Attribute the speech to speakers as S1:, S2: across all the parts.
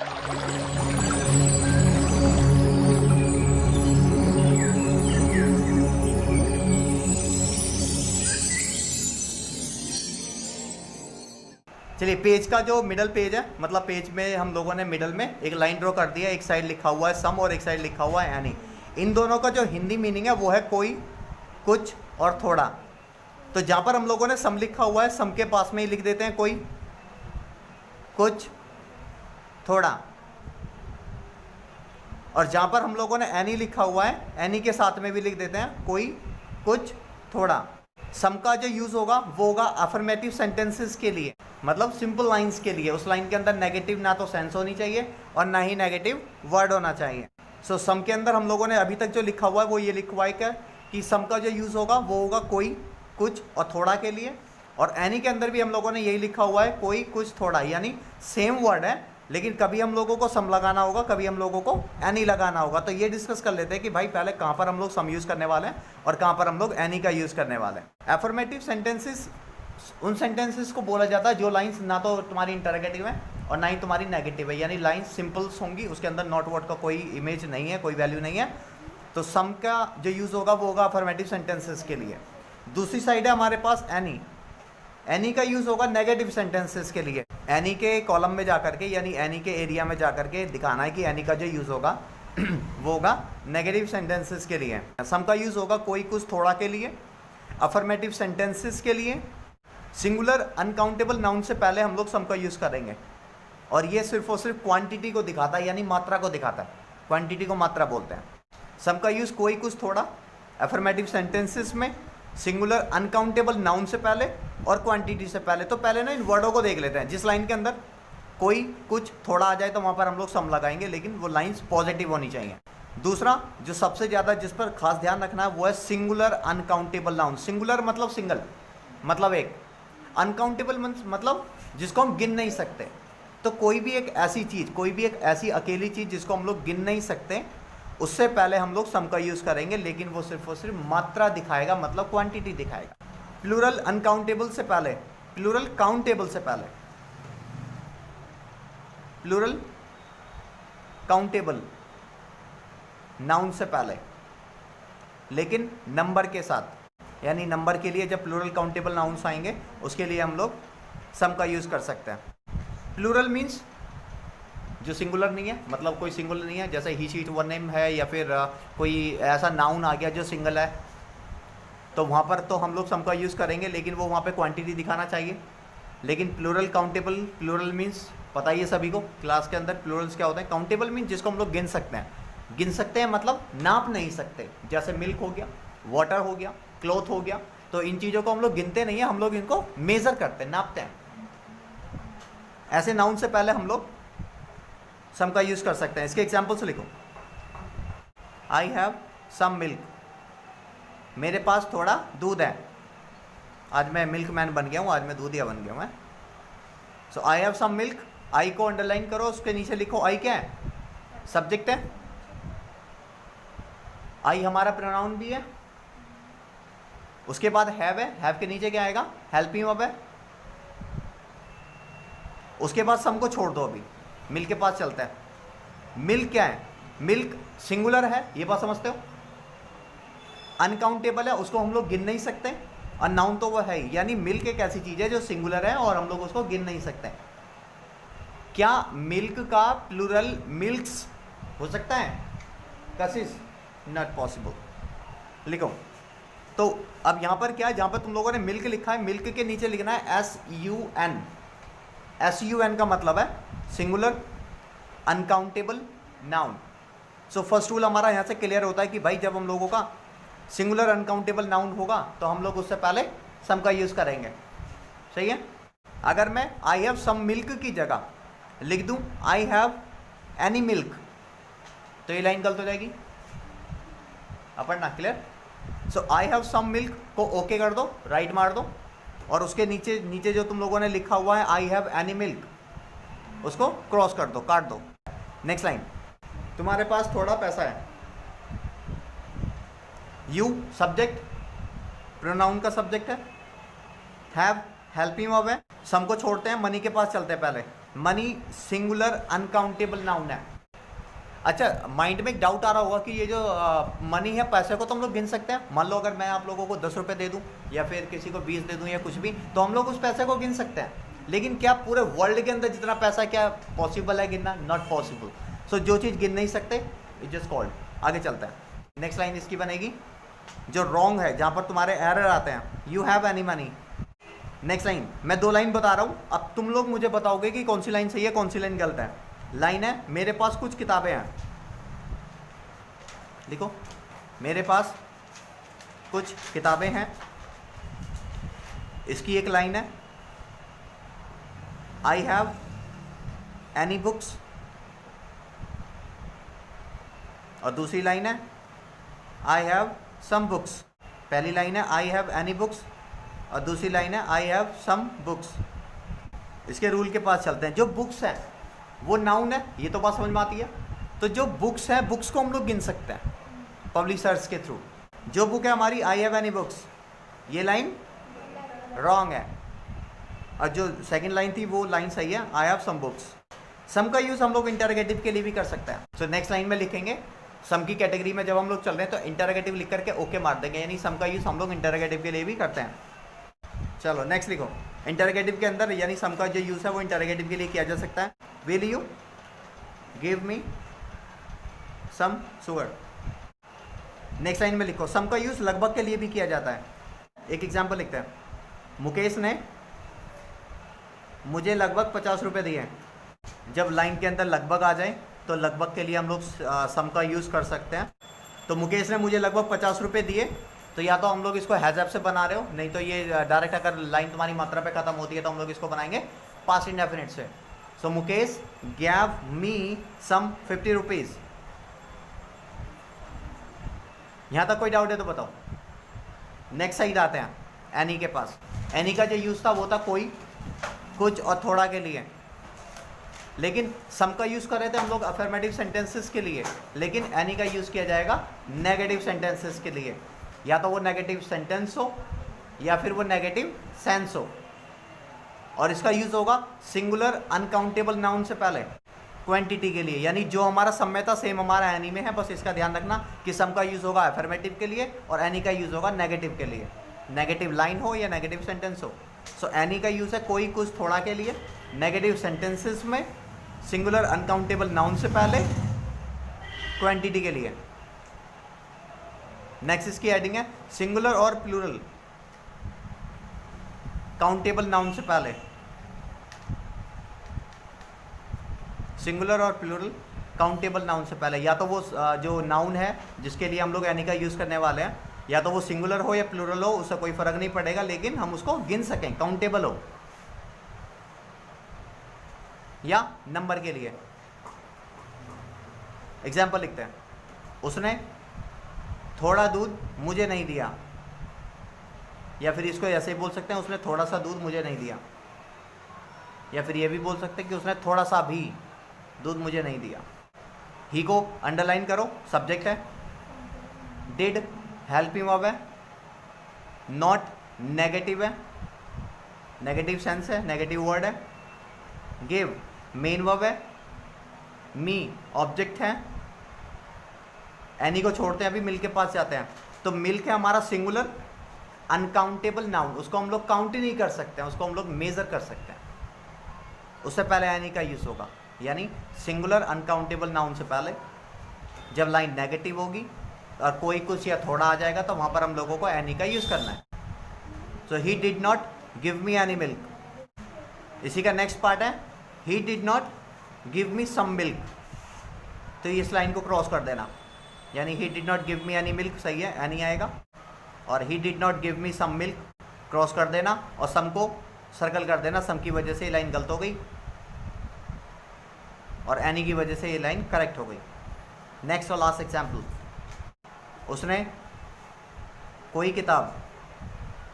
S1: चलिए, पेज का जो मिडल पेज है, मतलब पेज में हम लोगों ने मिडल में एक लाइन ड्रॉ कर दिया, एक साइड लिखा हुआ है सम और एक साइड लिखा हुआ है एनी। इन दोनों का जो हिंदी मीनिंग है वो है कोई, कुछ और थोड़ा। तो जहाँ पर हम लोगों ने सम लिखा हुआ है, सम के पास में ही लिख देते हैं कोई, कुछ, थोड़ा। और जहाँ पर हम लोगों ने एनी लिखा हुआ है, एनी के साथ में भी लिख देते हैं कोई, कुछ, थोड़ा। सम का जो यूज़ होगा वो होगा अफर्मेटिव सेंटेंसेस के लिए, मतलब सिंपल लाइंस के लिए। उस लाइन के अंदर नेगेटिव ना तो सेंस होनी चाहिए और ना ही नेगेटिव वर्ड होना चाहिए। सो सम के अंदर हम लोगों ने अभी तक जो लिखा हुआ है वो ये लिखा हुआ है कि सम का जो यूज़ होगा वो होगा कोई, कुछ और थोड़ा के लिए। और एनी के अंदर भी हम लोगों ने यही लिखा हुआ है कोई, कुछ, थोड़ा, यानी सेम वर्ड है, लेकिन कभी हम लोगों को सम लगाना होगा, कभी हम लोगों को एनी लगाना होगा। तो ये डिस्कस कर लेते हैं कि भाई पहले कहाँ पर हम लोग सम यूज़ करने वाले हैं और कहाँ पर हम लोग एनी का यूज़ करने वाले हैं। एफर्मेटिव सेंटेंसेस उन सेंटेंसेस को बोला जाता है जो लाइंस ना तो तुम्हारी इंटरोगेटिव है और ना ही तुम्हारी नेगेटिव है, यानी लाइंस सिंपल्स होंगी, उसके अंदर नॉट वर्ड का कोई इमेज नहीं है, कोई वैल्यू नहीं है। तो सम का जो यूज़ होगा वो होगा अफर्मेटिव सेंटेंसेस के लिए। दूसरी साइड है हमारे पास एनी। एनी का यूज़ होगा नेगेटिव सेंटेंसेस के लिए। एनी के कॉलम में जा करके, यानी एनी के एरिया में जा करके दिखाना है कि एनी का जो यूज़ होगा वो होगा नेगेटिव सेंटेंसेस के लिए। सम का यूज़ होगा कोई, कुछ, थोड़ा के लिए, अफर्मेटिव सेंटेंसेस के लिए। सिंगुलर अनकाउंटेबल नाउन से पहले हम लोग सम का यूज़ करेंगे, और ये सिर्फ और सिर्फ क्वांटिटी को दिखाता है, यानी मात्रा को दिखाता है। क्वांटिटी को मात्रा बोलते हैं। सम का यूज़ कोई, कुछ, थोड़ा अफर्मेटिव सेंटेंसेस में, सिंगुलर अनकाउंटेबल नाउन से पहले और क्वांटिटी से पहले। तो पहले ना इन वर्डों को देख लेते हैं। जिस लाइन के अंदर कोई, कुछ, थोड़ा आ जाए तो वहाँ पर हम लोग सम लगाएंगे, लेकिन वो लाइंस पॉजिटिव होनी चाहिए। दूसरा जो सबसे ज़्यादा जिस पर खास ध्यान रखना है वो है सिंगुलर अनकाउंटेबल नाउन। सिंगुलर मतलब सिंगल, मतलब एक। अनकाउंटेबल मतलब जिसको हम गिन नहीं सकते। तो कोई भी एक ऐसी चीज़, कोई भी एक ऐसी अकेली चीज़ जिसको हम लोग गिन नहीं सकते, उससे पहले हम लोग सम का यूज़ करेंगे, लेकिन वो सिर्फ और सिर्फ मात्रा दिखाएगा, मतलब क्वांटिटी दिखाएगा। प्लूरल अनकाउंटेबल से पहले, प्लूरल काउंटेबल से पहले, प्लूरल काउंटेबल नाउन से पहले, लेकिन नंबर के साथ। यानी नंबर के लिए जब प्लूरल काउंटेबल नाउन्स आएंगे उसके लिए हम लोग सम का यूज़ कर सकते हैं। प्लूरल मीन्स जो सिंगुलर नहीं है, मतलब कोई सिंगुलर नहीं है, जैसे ही, शी, इट, वन नेम है, या फिर कोई ऐसा नाउन आ गया जो सिंगल है, तो वहाँ पर तो हम लोग सम का यूज़ करेंगे, लेकिन वो वहाँ पे क्वांटिटी दिखाना चाहिए। लेकिन प्लूरल काउंटेबल, प्लूरल मीन्स पता ही है सभी को क्लास के अंदर प्लूरल्स क्या होते हैं। काउंटेबल मीन्स जिसको हम लोग गिन सकते हैं। गिन सकते हैं मतलब नाप नहीं सकते, जैसे मिल्क हो गया, वाटर हो गया, क्लॉथ हो गया। तो इन चीज़ों को हम लोग गिनते नहीं हैं, हम लोग इनको मेज़र करते हैं, नापते हैं। ऐसे नाउन से पहले हम लोग सम का यूज़ कर सकते हैं। इसके एग्जाम्पल से लिखो, आई हैव सम मिल्क, मेरे पास थोड़ा दूध है। आज मैं मिल्क मैन बन गया हूँ, आज मैं दूधिया बन गया हूँ। सो आई हैव सम मिल्क, आई को अंडरलाइन करो, उसके नीचे लिखो आई क्या है, सब्जेक्ट है। आई हमारा प्रोनाउन भी है। उसके बाद हैव है, हैव के नीचे क्या आएगा, हेल्प यू अप है। उसके बाद सम को छोड़ दो, अभी मिल्क के पास चलता है। मिल्क क्या है, मिल्क सिंगुलर है, ये बात समझते हो। अनकाउंटेबल है, उसको हम लोग गिन नहीं सकते, और नाउन तो वो है ही। यानी मिल्क एक ऐसी चीज़ है जो सिंगुलर है और हम लोग उसको गिन नहीं सकते। क्या मिल्क का प्लूरल मिल्क्स हो सकता है, कसिस, नॉट पॉसिबल। लिखो। तो अब यहाँ पर क्या है, जहाँ पर तुम लोगों ने मिल्क लिखा है, मिल्क के नीचे लिखना है SUN। SUN का मतलब है singular uncountable noun. So first rule हमारा यहाँ से क्लियर होता है कि भाई जब हम लोगों का सिंगुलर अनकाउंटेबल नाउन होगा तो हम लोग उससे पहले सम का यूज़ करेंगे। सही है। अगर मैं आई हैव सम मिल्क की जगह लिख दूँ आई हैव एनी मिल्क, तो ये लाइन गलत हो जाएगी। अपना clear. So I have some milk को ओके कर दो, राइट मार दो, और उसके नीचे नीचे जो तुम लोगों ने लिखा हुआ है आई हैव एनी मिल्क, उसको क्रॉस कर दो, काट दो। नेक्स्ट लाइन, तुम्हारे पास थोड़ा पैसा है। यू सब्जेक्ट, प्रोनाउन का सब्जेक्ट है। हैव हेल्पिंग वर्ब है। सम को छोड़ते हैं, मनी के पास चलते हैं पहले। मनी सिंगुलर अनकाउंटेबल नाउन है। अच्छा, माइंड में एक डाउट आ रहा होगा कि ये जो मनी है, पैसे को तो हम लोग गिन सकते हैं। मान लो अगर मैं आप लोगों को 10 रुपये दे दूं या फिर किसी को 20 दे दूं या कुछ भी, तो हम लोग उस पैसे को गिन सकते हैं। लेकिन क्या पूरे वर्ल्ड के अंदर जितना पैसा क्या पॉसिबल है गिनना? Not possible. सो जो चीज़ गिन नहीं सकते इट जस्ट कॉल्ड। आगे चलते हैं, नेक्स्ट लाइन इसकी बनेगी जो रॉन्ग है, जहाँ पर तुम्हारे एरर आते हैं। You have any money. Next line, मैं 2 लाइन बता रहा हूँ, अब तुम लोग मुझे बताओगे कि कौन सी लाइन सही है कौन सी लाइन गलत है। लाइन है, मेरे पास कुछ किताबें हैं। लिखो, मेरे पास कुछ किताबें हैं। इसकी एक लाइन है, आई हैव एनी बुक्स। और दूसरी लाइन है, आई हैव सम बुक्स। पहली लाइन है आई हैव एनी बुक्स और दूसरी लाइन है आई हैव सम बुक्स। इसके रूल के पास चलते हैं। जो बुक्स हैं वो नाउन है, ये तो बात समझ में आती है। तो जो बुक्स हैं, बुक्स को हम लोग गिन सकते हैं पब्लिशर्स के थ्रू। जो बुक है हमारी आई हैव एनी बुक्स, ये लाइन रॉन्ग है। और जो सेकंड लाइन थी वो लाइन सही है, आई हैव सम बुक्स। सम का यूज़ हम लोग इंटरोगेटिव के लिए भी कर सकते हैं। सो नेक्स्ट लाइन में लिखेंगे, सम की कैटेगरी में जब हम लोग चल रहे हैं तो इंटरोगेटिव लिख करके ओके मार देंगे, यानी सम का यूज़ हम लोग इंटरोगेटिव के लिए भी करते हैं। चलो नेक्स्ट लिखो, इंटरोगेटिव के अंदर यानी सम का जो यूज़ है वो इंटरोगेटिव के लिए किया जा सकता है। Will you give me some sugar. Next line में लिखो, सम का यूज़ लगभग के लिए भी किया जाता है। एक एग्जाम्पल लिखते हैं, मुकेश ने मुझे लगभग 50 रुपये दिए। जब लाइन के अंदर लगभग आ जाए तो लगभग के लिए हम लोग सम का यूज़ कर सकते हैं। तो मुकेश ने मुझे लगभग 50 रुपये दिए, तो या तो हम लोग इसको हैज़ से बना रहे हो, नहीं तो ये डायरेक्ट अगर लाइन तुम्हारी मात्रा पे ख़त्म होती है तो हम लोग इसको बनाएंगे पास्ट इंडेफिनिट से। सो मुकेश गैव मी सम 50 रुपीज़। यहाँ तक कोई डाउट है तो बताओ। नेक्स्ट साइड आते हैं, एनी के पास। एनी का जो यूज़ था वो था कोई, कुछ और थोड़ा के लिए। लेकिन सम का यूज़ कर रहे थे हम लोग अफर्मेटिव सेंटेंसेस के लिए, लेकिन एनी का यूज़ किया जाएगा नेगेटिव सेंटेंसेस के लिए। या तो वो नेगेटिव सेंटेंस हो या फिर वो नेगेटिव सेंस हो। और इसका यूज़ होगा सिंगुलर अनकाउंटेबल नाउन से पहले क्वांटिटी के लिए, यानी जो हमारा समय था सेम हमारा एनी में है। बस इसका ध्यान रखना कि सम का यूज़ होगा अफर्मेटिव के लिए और एनी का यूज़ होगा नेगेटिव के लिए, नेगेटिव लाइन हो या नेगेटिव सेंटेंस हो। सो एनी का यूज़ है कोई, कुछ, थोड़ा के लिए, नेगेटिव सेंटेंसेस में सिंगुलर अनकाउंटेबल नाउन से पहले क्वांटिटी के लिए। नेक्स्ट इसकी एडिंग है सिंगुलर और प्लूरल काउंटेबल नाउन से पहले। सिंगुलर और प्लूरल काउंटेबल नाउन से पहले, या तो वो जो नाउन है जिसके लिए हम लोग एनी का यूज़ करने वाले हैं, या तो वो सिंगुलर हो या प्लूरल हो, उससे कोई फ़र्क नहीं पड़ेगा, लेकिन हम उसको गिन सकें, काउंटेबल हो। या नंबर के लिए एग्जाम्पल लिखते हैं, उसने थोड़ा दूध मुझे नहीं दिया। या फिर इसको ऐसे ही बोल सकते हैं, उसने थोड़ा सा दूध मुझे नहीं दिया। या फिर ये भी बोल सकते हैं कि उसने थोड़ा सा भी दूध मुझे नहीं दिया। ही को अंडरलाइन करो, सब्जेक्ट है। डिड हेल्प हिम वर्ब है, नॉट नेगेटिव है, नेगेटिव सेंस है, नेगेटिव वर्ड है। गिव मेन वर्ब है, मी ऑब्जेक्ट है। एनी को छोड़ते हैं, अभी मिल के पास जाते हैं। तो मिल्क है हमारा सिंगुलर अनकाउंटेबल नाउन, उसको हम लोग काउंट ही नहीं कर सकते हैं, उसको हम लोग मेजर कर सकते हैं। उससे पहले एनी का यूज़ होगा, यानी सिंगुलर अनकाउंटेबल नाउन से पहले जब लाइन नेगेटिव होगी और कोई, कुछ या थोड़ा आ जाएगा तो वहाँ पर हम लोगों को एनी का यूज़ करना है। So he did not give me any milk. इसी का नेक्स्ट पार्ट है he did not give me some milk. तो इस लाइन को क्रॉस कर देना, यानी he did not give me any milk सही है, एनी आएगा। और he did not give me some milk cross कर देना और सम को सर्कल कर देना। सम की वजह से ये लाइन गलत हो गई और एनी की वजह से ये लाइन करेक्ट हो गई। नेक्स्ट और लास्ट एग्जाम्पल, उसने कोई किताब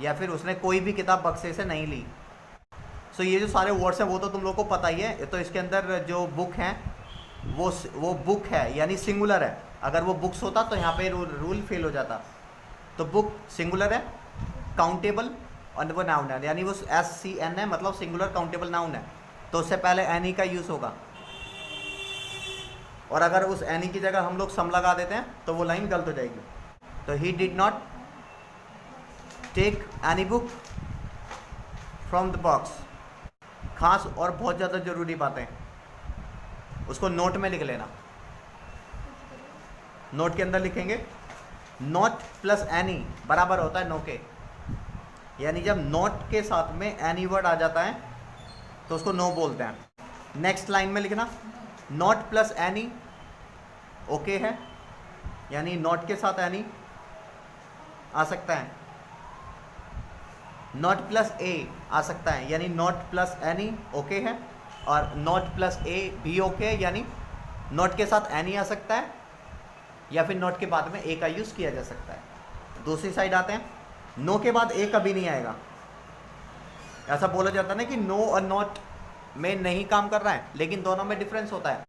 S1: या फिर उसने कोई भी किताब बक्से से नहीं ली। सो ये जो सारे वर्ड्स हैं वो तो तुम लोग को पता ही है। तो इसके अंदर जो बुक हैं वो बुक है, यानी सिंगुलर है। अगर वो बुक्स होता तो यहाँ पे रूल फेल हो जाता। तो बुक सिंगुलर है, काउंटेबल और वो नाउन है, यानी वो SCN है, मतलब सिंगुलर काउंटेबल नाउन है। तो उससे पहले एनी का यूज़ होगा। और अगर उस एनी की जगह हम लोग सम लगा देते हैं तो वो लाइन गलत हो जाएगी। तो he did not take any book from the box. खास और बहुत ज़्यादा ज़रूरी बातें, उसको नोट में लिख लेना। नोट के अंदर लिखेंगे नॉट प्लस एनी बराबर होता है नो के, यानी जब नॉट के साथ में एनी वर्ड आ जाता है तो उसको नो बोलते हैं। नेक्स्ट लाइन में लिखना नॉट प्लस एनी ओके है, यानी नॉट के साथ एनी आ सकता है। नॉट प्लस ए आ सकता है, यानी नॉट प्लस एनी ओके है, और नॉट प्लस ए भी ओके है, यानी नॉट के साथ एनी आ सकता है या फिर नॉट के बाद में ए का यूज़ किया जा सकता है। दूसरी साइड आते हैं, नो के बाद ए कभी नहीं आएगा। ऐसा बोला जाता है ना कि नो और नॉट में नहीं काम कर रहा है, लेकिन दोनों में डिफरेंस होता है।